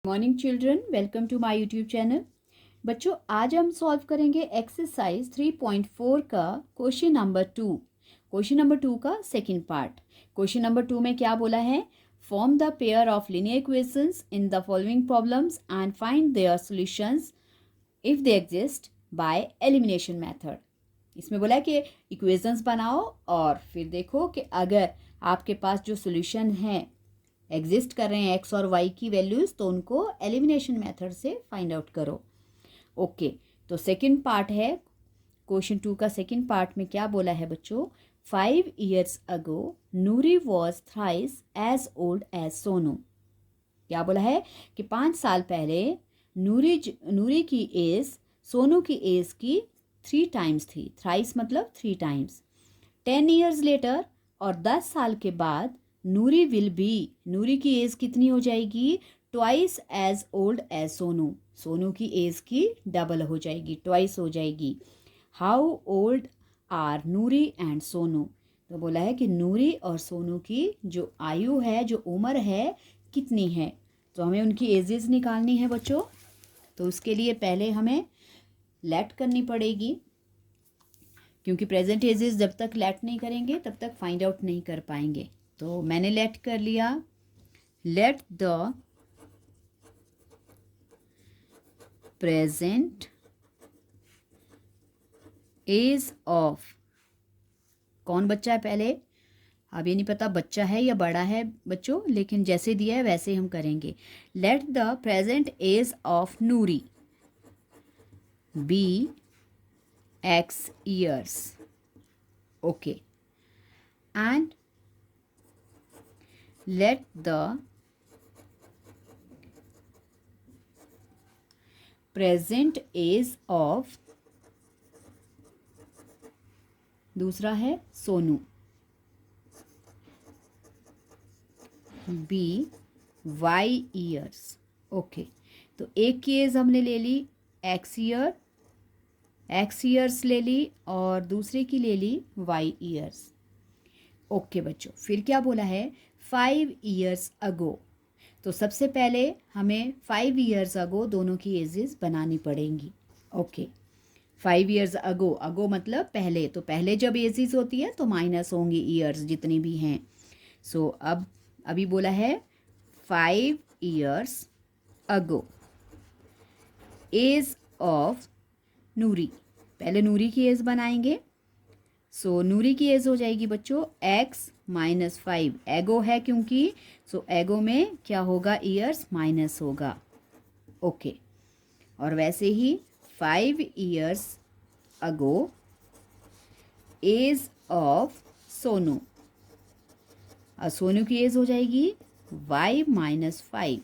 Morning children, welcome to my YouTube channel. बच्चों, आज हम सॉल्व करेंगे एक्सरसाइज 3.4 का क्वेश्चन नंबर 2। क्वेश्चन नंबर 2 का सेकंड पार्ट। क्वेश्चन नंबर 2 में क्या बोला है? Form the pair of linear equations in the following problems and find their solutions if they exist by elimination method. इसमें बोला है कि इक्वेशंस बनाओ और फिर देखो कि अगर आपके पास जो सॉल्यूशन है एग्जिस्ट कर रहे हैं एक्स और वाई की वैल्यूज़, तो उनको एलिमिनेशन मेथड से फाइंड आउट करो। ओके, तो सेकंड पार्ट है क्वेश्चन 2 का। सेकंड पार्ट में क्या बोला है बच्चों? 5 years ago Nuri was thrice as old as Sonu. क्या बोला है कि 5 साल पहले नूरी की एज सोनू की एज की 3 टाइम्स थी। थ्राइस मतलब 3 टाइम्स। 10 years लेटर और 10 साल के बाद नूरी विल बी, नूरी की एज कितनी हो जाएगी? Twice as old as Sonu. Sonu की एज की डबल हो जाएगी, ट्वाइस हो जाएगी। How old are Noori and Sonu? तो बोला है कि नूरी और सोनू की जो आयु है, जो उम्र है, कितनी है। तो हमें उनकी एजेस निकालनी है बच्चों। तो उसके लिए पहले हमें लेट करनी पड़ेगी, क्योंकि प्रेजेंट एजेस जब तक लेट नहीं करेंगे तब तक फाइंड आउट नहीं कर पाएंगे। तो मैंने लेट कर लिया। Let the present age of, कौन बच्चा है पहले? अब ये नहीं पता बच्चा है या बड़ा है बच्चों, लेकिन जैसे दिया है वैसे हम करेंगे। Let the present age of Nuri be x years. Okay, and let the present age of, दूसरा है Sonu, be y years. Okay, तो एक की एज हमने ले ली x ईयर्स ले ली और दूसरे की ले ली y ईयर्स। ओके बच्चों, फिर क्या बोला है? 5 years अगो। तो सबसे पहले हमें 5 years अगो दोनों की एजेस बनानी पड़ेंगी। ओके, 5 years अगो, अगो मतलब पहले, तो पहले जब एजेस होती है तो माइनस होंगी ईयर्स जितनी भी हैं। सो अब अभी बोला है 5 years अगो एज ऑफ नूरी। पहले नूरी की एज बनाएंगे। सो नूरी की एज हो जाएगी बच्चों x माइनस 5। एगो है क्योंकि, सो एगो में क्या होगा? ईयर्स माइनस होगा। ओके, और वैसे ही 5 years ago age of Sonu. Sonu की एज हो जाएगी y माइनस 5।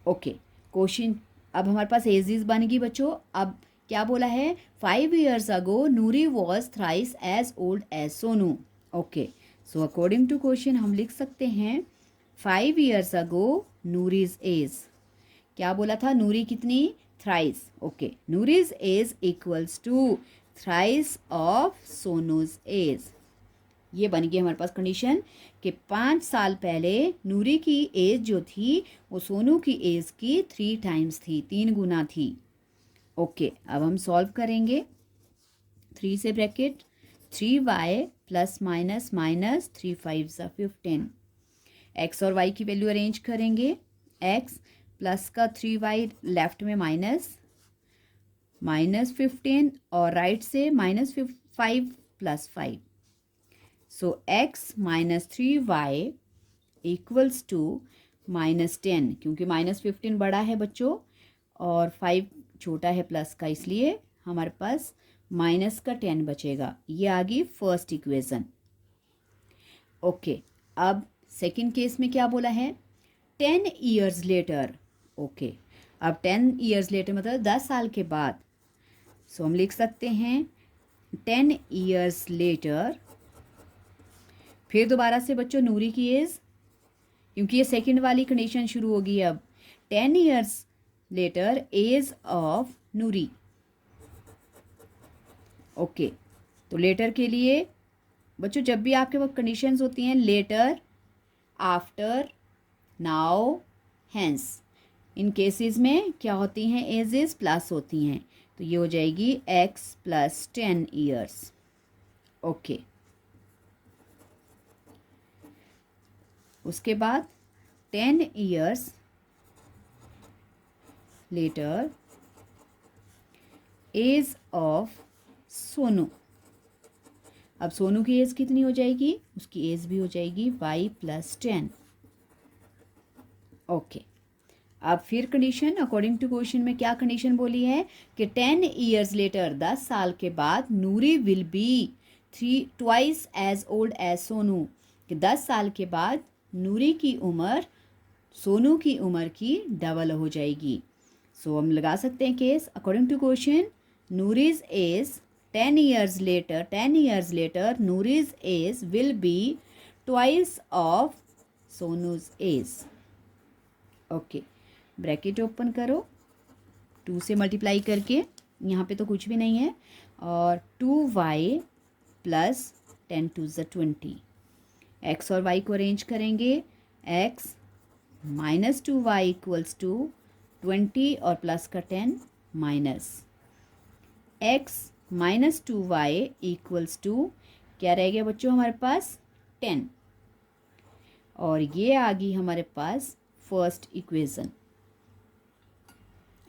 ओके, क्वेश्चन अब हमारे पास एजेस बन गई बच्चों। अब क्या बोला है? 5 years ago Nuri was thrice as old as Sonu. Okay, so according to question हम लिख सकते हैं 5 years अगो नूरीज एज, क्या बोला था? नूरी कितनी? Thrice. Okay, Noori's age equals to thrice of Sonu's age. ये बन गई हमारे पास कंडीशन कि 5 साल पहले नूरी की एज जो थी वो सोनू की एज की 3 टाइम्स थी, 3 गुना थी। ओके, अब हम सॉल्व करेंगे। 3 से bracket 3y plus minus minus 3 5 15। X और वाई की वैल्यू अरेंज करेंगे। एक्स प्लस का 3y लेफ्ट में माइनस 15 और राइट से minus 5 plus 5। So x minus 3y equals to minus 10, क्योंकि माइनस 15 बड़ा है बच्चों और 5 छोटा है प्लस का, इसलिए हमारे पास माइनस का 10 बचेगा। ये आ गई फर्स्ट इक्वेशन। ओके, अब सेकंड केस में क्या बोला है? 10 years लेटर। ओके, अब 10 years लेटर मतलब 10 साल के बाद। सो हम लिख सकते हैं 10 years लेटर। फिर दोबारा से बच्चों नूरी की एज, क्योंकि ये सेकंड वाली कंडीशन शुरू होगी। अब 10 years later age of Nuri. Okay, तो लेटर के लिए बच्चों जब भी आपके पास कंडीशंस होती हैं later, after, now, hence in cases में क्या होती हैं, एजेस प्लस होती हैं, तो ये हो जाएगी x प्लस 10 ईयर्स। ओके, उसके बाद 10 years later age of Sonu. अब सोनू की एज कितनी हो जाएगी, उसकी एज भी हो जाएगी y प्लस 10। ओके, अब फिर कंडीशन अकॉर्डिंग टू क्वेश्चन में क्या कंडीशन बोली है कि 10 ईयर्स लेटर 10 साल के बाद Noori will be twice as old as Sonu, कि 10 साल के बाद नूरी की उम्र सोनू की उम्र की डबल हो जाएगी। सो हम लगा सकते हैं case according to question Noori's age 10 years later Noori's age will be twice of Sonu's age. Okay, bracket open करो, 2 से मल्टीप्लाई करके, यहाँ पे तो कुछ भी नहीं है, और 2y प्लस 10 टू ज़ 20। x और y को अरेंज करेंगे, x minus 2y equals to 20 और प्लस का 10 minus x minus 2y equals to क्या रह गया बच्चों हमारे पास 10, और ये आ गई हमारे पास फर्स्ट इक्वेशन।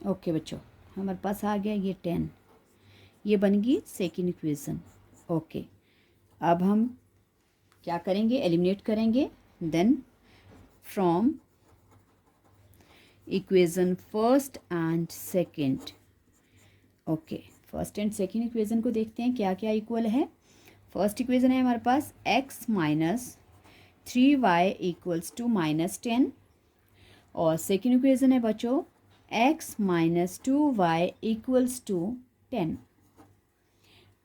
ओके बच्चों, हमारे पास आ गया ये 10, ये बन गई सेकेंड इक्वेशन। ओके, अब हम क्या करेंगे, एलिमिनेट करेंगे, then from equation first and second. Okay, first and second equation को देखते हैं क्या क्या इक्वल है। फर्स्ट इक्वेशन है हमारे पास x minus 3y equals to minus 10, और सेकेंड इक्वेशन है बच्चों x minus 2y equals to 10।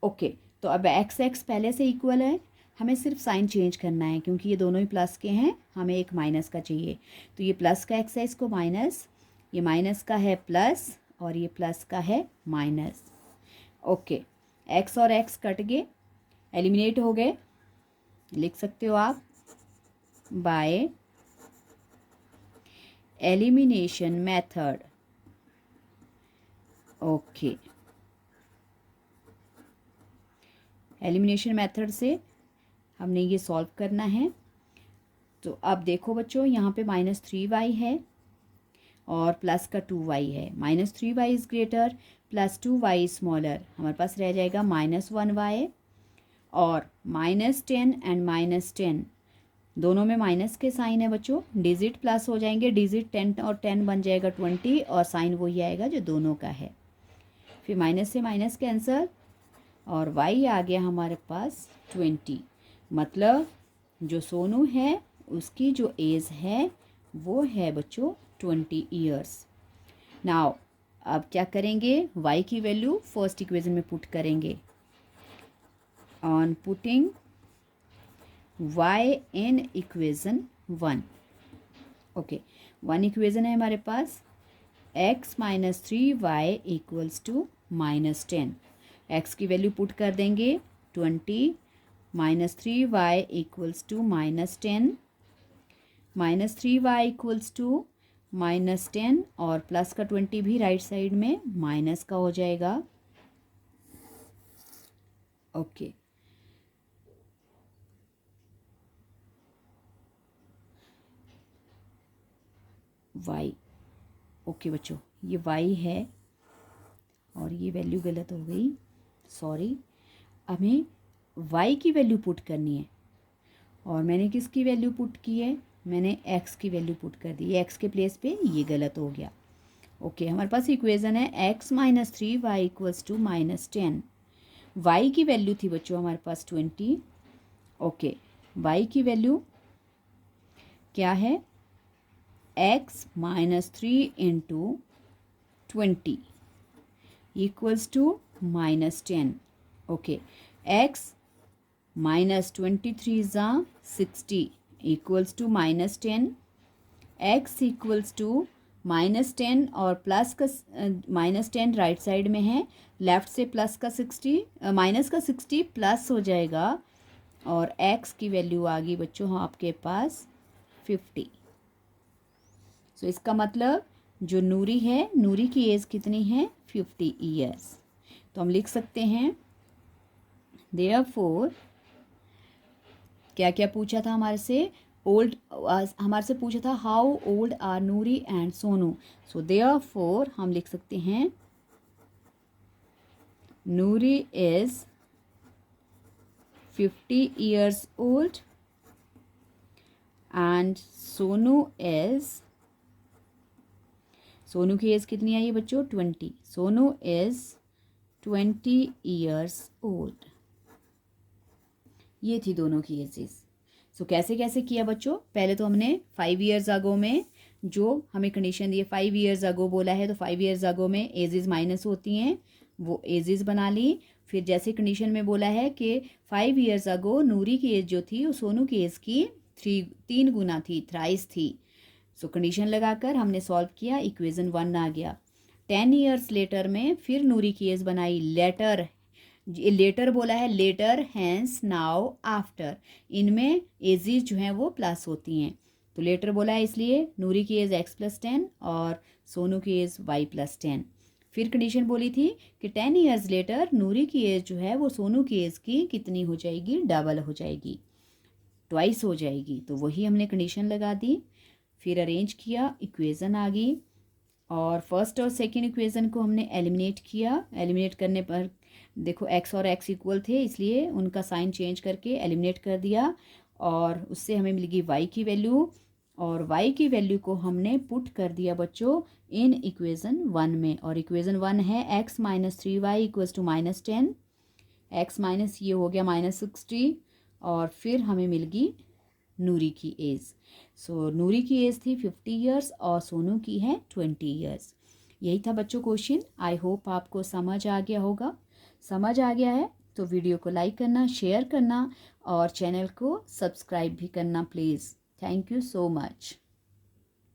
Okay, तो अब x पहले से इक्वल है, हमें सिर्फ साइन चेंज करना है क्योंकि ये दोनों ही प्लस के हैं, हमें एक माइनस का चाहिए, तो ये प्लस का x है, इसको माइनस, ये माइनस का है प्लस, और ये प्लस का है माइनस। ओके, x और x कट गए, एलिमिनेट हो गए, लिख सकते हो आप bye elimination method. Okay, elimination method से हमने ये सॉल्व करना है। तो अब देखो बच्चों, यहाँ पे माइनस 3y है और प्लस का 2y है, minus 3y is greater plus 2y smaller, हमारे पास रह जाएगा माइनस 1y, और माइनस 10 एंड माइनस 10 दोनों में माइनस के साइन है बच्चों, डिजिट प्लस हो जाएंगे, डिजिट 10 और 10 बन जाएगा 20, और साइन वही आएगा जो दोनों का है, फिर माइनस से माइनस कैंसल, और y आ गया हमारे पास 20। मतलब जो सोनू है उसकी जो एज है वो है बच्चों 20 ईयर्स। नाउ अब क्या करेंगे, y की वैल्यू फर्स्ट इक्वेशन में पुट करेंगे, on putting y in equation 1। Okay, 1 equation है हमारे पास x minus 3y equals to minus 10, x की वैल्यू पुट कर देंगे 20 minus 3y equals to minus 10, minus 3y equals to minus 10, और प्लस का 20 भी राइट साइड में माइनस का हो जाएगा। Okay, y। ओके बच्चों, ये y है और ये वैल्यू गलत हो गई, सॉरी, हमें y की वैल्यू पुट करनी है, और मैंने किसकी वैल्यू पुट की है, मैंने x की वैल्यू पुट कर दी, x के प्लेस पे ये गलत हो गया। ओके, हमारे पास इक्वेशन है x minus 3y equals to minus 10, y की वैल्यू थी बच्चों हमारे पास 20। ओके, y की वैल्यू क्या है, x minus 3 into 20 equals to minus 10। Okay, x minus 23 ज़ा 60 equals to minus 10, x equals to minus 10 और प्लस का माइनस 10 राइट साइड में है, लेफ़्ट से प्लस का 60 माइनस का 60 प्लस हो जाएगा, और x की वैल्यू आ गई बच्चों आपके पास 50। सो इसका मतलब जो नूरी है, नूरी की एज कितनी है? 50 ईयर्स। तो हम लिख सकते हैं देयरफॉर, क्या क्या पूछा था हमारे से? ओल्ड, हमारे से पूछा था how old are Noori and Sonu. So therefore हम लिख सकते हैं Noori is 50 years old and Sonu is, Sonu की एज कितनी आई है बच्चों? 20। Sonu is 20 years old। ये थी दोनों की एजेस। सो कैसे कैसे किया बच्चों? पहले तो हमने 5 years ago में जो हमें कंडीशन दी है, 5 years ago बोला है तो 5 years ago में एजेस माइनस होती हैं, वो एजेस बना ली। फिर जैसे कंडीशन में बोला है कि 5 years ago नूरी की एज जो थी वो सोनू की एज की 3 गुना थी, थ्राइस थी। सो कंडीशन लगाकर हमने सॉल्व किया, इक्वेशन 1 आ गया। 10 years लेटर में फिर नूरी की एज बनाई, लेटर, लेटर बोला है, लेटर, हैंस, नाउ, आफ्टर, इनमें एजेस जो हैं वो प्लस होती हैं। तो लेटर बोला है इसलिए नूरी की एज x+10 और सोनू की एज y+10। फिर कंडीशन बोली थी कि 10 years लेटर नूरी की एज जो है वो सोनू की एज की कितनी हो जाएगी? डबल हो जाएगी, ट्वाइस हो जाएगी। तो वही हमने कंडीशन लगा दी, फिर अरेंज किया, इक्वेशन आ गई। और फर्स्ट और सेकंड इक्वेशन को हमने एलिमिनेट किया। एलिमिनेट करने पर देखो x और x इक्वल थे, इसलिए उनका साइन चेंज करके एलिमिनेट कर दिया और उससे हमें मिलेगी y की वैल्यू। और y की वैल्यू को हमने पुट कर दिया बच्चों इन इक्वेशन 1 में। और इक्वेशन 1 है x - 3y = -10, x माइनस ये हो गया -60 और फिर हमें मिल गई नूरी की एज। सो नूरी की एज थी 50 years और सोनू की है 20 years। यही था बच्चों क्वेश्चन। आई होप आपको समझ आ गया होगा। समझ आ गया है तो वीडियो को लाइक करना, शेयर करना और चैनल को सब्सक्राइब भी करना please. Thank you so much.